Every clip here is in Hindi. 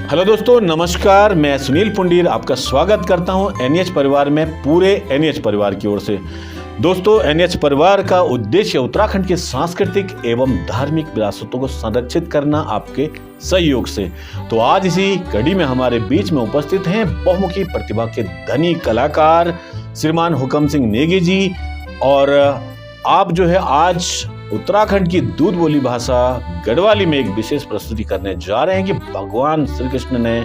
हेलो दोस्तों, नमस्कार। मैं सुनील पुंडीर आपका स्वागत करता हूं एनएच परिवार में, पूरे एनएच परिवार की ओर से। दोस्तों, एनएच परिवार का उद्देश्य उत्तराखंड के सांस्कृतिक एवं धार्मिक विरासतों को संरक्षित करना आपके सहयोग से। तो आज इसी कड़ी में हमारे बीच में उपस्थित हैं बहुमुखी प्रतिभा के धनी कलाकार श्रीमान हुक्म सिंह नेगी जी। और आप जो है आज उत्तराखंड की दूध बोली भाषा गढ़वाली में एक विशेष प्रस्तुति करने जा रहे हैं कि भगवान श्री कृष्ण ने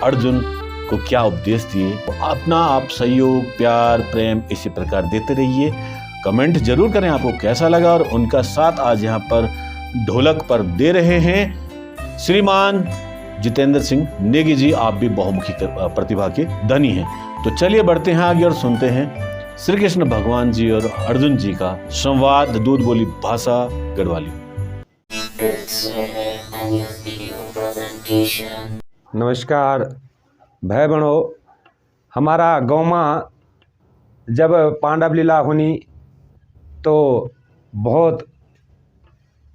अर्जुन को क्या उपदेश दिए। तो अपना आप सहयोग, प्यार, प्रेम इसी प्रकार देते रहिए। कमेंट जरूर करें आपको कैसा लगा। और उनका साथ आज यहाँ पर ढोलक पर दे रहे हैं श्रीमान जितेंद्र सिंह नेगी जी। आप भी बहुमुखी प्रतिभा के धनी हैं। तो चलिए बढ़ते हैं आगे और सुनते हैं श्री कृष्ण भगवान जी और अर्जुन जी का संवाद दूध बोली भाषा गढ़वाली। नमस्कार भाई बहनों, हमारा गाँव में जब पांडव लीला होनी तो बहुत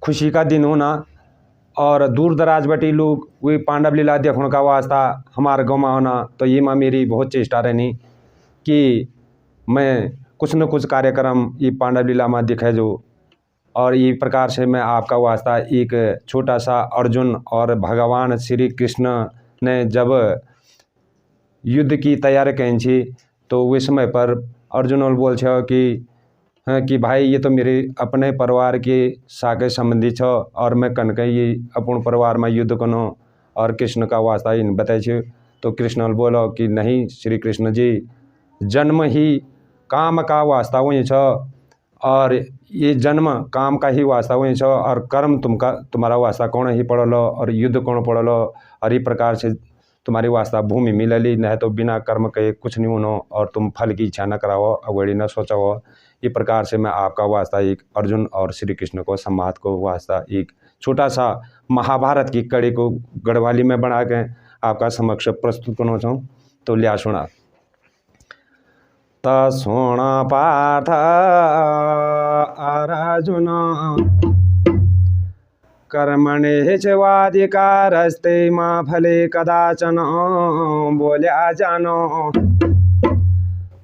खुशी का दिन होना और दूर दराज बटी लोग वही पांडव लीला देखने का वास्ता हमारे गाँव में होना। तो ये माँ मेरी बहुत चेष्टा रहनी कि मैं कुछ न कुछ कार्यक्रम ये पांडव लीला में दिखे जो। और ये प्रकार से मैं आपका वास्ता एक छोटा सा अर्जुन और भगवान श्री कृष्ण ने जब युद्ध की तैयारी कही थी तो उस समय पर अर्जुन बोल छो कि भाई ये तो मेरे अपने परिवार के साके संबंधी छो और मैं कनक ये अपन परिवार में युद्ध कनो और कृष्ण का वास्ता इन बताए छे। तो कृष्ण बोलो कि नहीं श्री कृष्ण जी, जन्म ही काम का वास्ता हुई छ और ये जन्म काम का ही वास्ता हुई छ और कर्म तुम्हारा वास्ता कौन ही पड़लो और युद्ध कौन पड़लो और ये प्रकार से तुम्हारी वास्ता भूमि मिलली। नहीं तो बिना कर्म के कुछ नहीं होनो और तुम फल की इच्छा न कराओ, अवैड़ी न सोचो। ये प्रकार से मैं आपका वास्ता एक अर्जुन और श्री कृष्ण को संवाद को वास्ता एक छोटा सा महाभारत की कड़ी को गढ़वाली में बना के आपका समक्ष प्रस्तुत करना चाहूँ। तो लिया सुना। सुन पार्थ अर्जुन कर्मणे चवाधिकारस्ते मां फले कदाचन बोलिया जानो।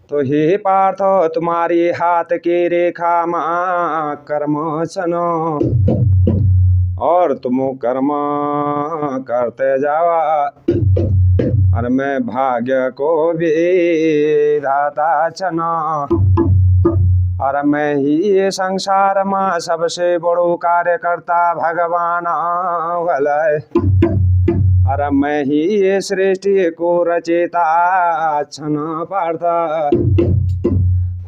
तो हे पार्थ तुम्हारी हाथ की रेखा मां कर्म चनो और तुम कर्म करते जावा और मैं भाग्य को भी दाता चना और मैं ही संसार में सबसे बड़ो कार्यकर्ता भगवान भले और मैं ही सृष्टि को रचेता छन पार्थ।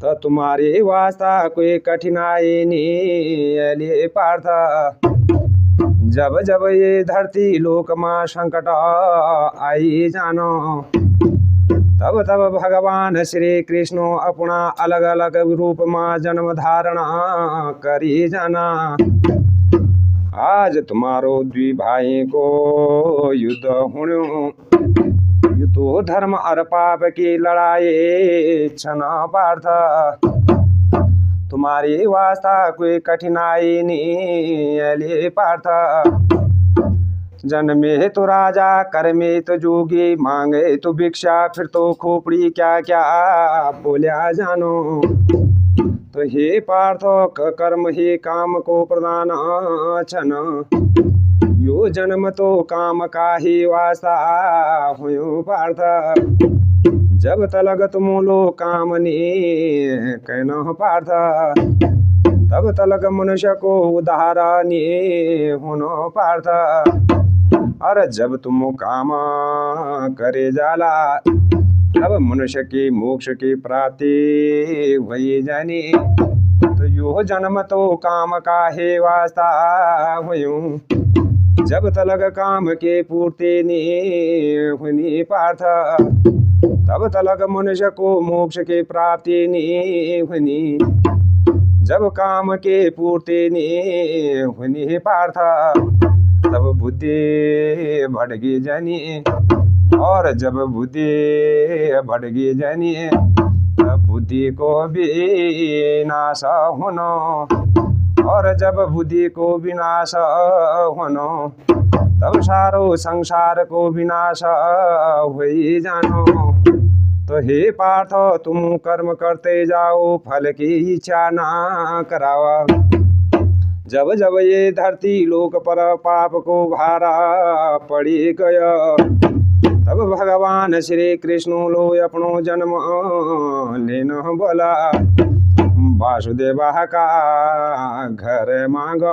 तो तुम्हारी वास्ता कोई कठिनाई नहीं पार्थ। जब जब ये धरती लोक में संकट आई जानो तब तब भगवान श्री कृष्ण अपना अलग अलग रूप में जन्म धारण करी जाना। आज तुम्हारो द्वि भाई को युद्ध होनो, ये तो धर्म और पाप की लड़ाई छना पार्थ। तुम्हारी वास्ता कोई कठिनाई नहीं पार्थ। जन्मे तो राजा, कर्मे तो जोगी, मांगे तो भिक्षा, फिर तो खोपड़ी क्या क्या बोलिया जानो। तो हे पार्थ कर्म ही काम को प्रदान छन, यो जन्म तो काम का ही वास्ता हुयो पार्थ। जब तलग तुम लो कामनी कहना पार्थ तब तलग मनुष्य को उदाहरणी होनो पार्थ। और जब तुम काम करे जाला तब मनुष्य की मोक्ष की प्राप्ति हुई जानी। तो यो जन्म तो काम का ही वास्ता हुयो, जब तलग काम के पूर्ति नहीं हुई पार्थ तब तलक मनुष्य को मोक्ष की प्राप्ति नहीं हुई। जब काम के पूर्ति नहीं हुई पार्थ तब बुद्धि भटकी जानी और जब बुद्धि भटकी जानी तब बुद्धि को भी नाश होनो और जब बुद्धि को विनाश होनो तब सारो संसार को विनाश हुई जानो। तो हे पार्थ तुम कर्म करते जाओ, फल की इच्छा ना करावा। जब जब ये धरती लोक पर पाप को भारा पड़ी गया, तब भगवान श्री कृष्ण लो अपनो जन्म लेना बोला। वासुदेवा का घर मांग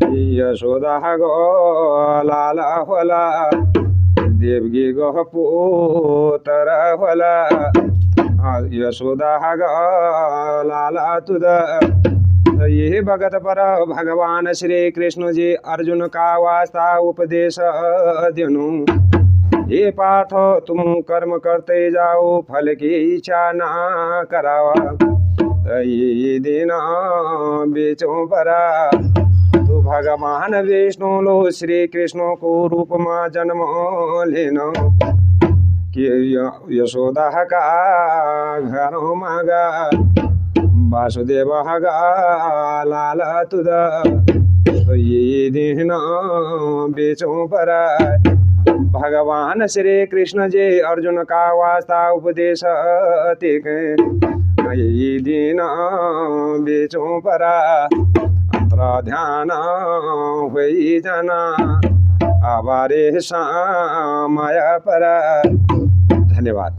यशोदा गो लाला होला, देवगी गो पुत्र होला। यशोदा गो लाला तुद। ये भगत पर भगवान श्री कृष्ण जी अर्जुन का वास्ता उपदेश दिनु। ये पार्थ तुम कर्म करते जाओ, फल की इच्छा ना करावा। ये दिन बेचो परा, तो भगवान विष्णु लो श्री कृष्ण को रूप में जन्म लेना। कि यशोदा का घर मांगा, वासुदेव का लाला तुद। तो ये दिन बेचो परा, भगवान श्री कृष्ण जी अर्जुन का वास्ता उपदेश तिक। ये दिन बेचो परा, अंतर ध्यान हुई जाना, आवारे माया परा। धन्यवाद।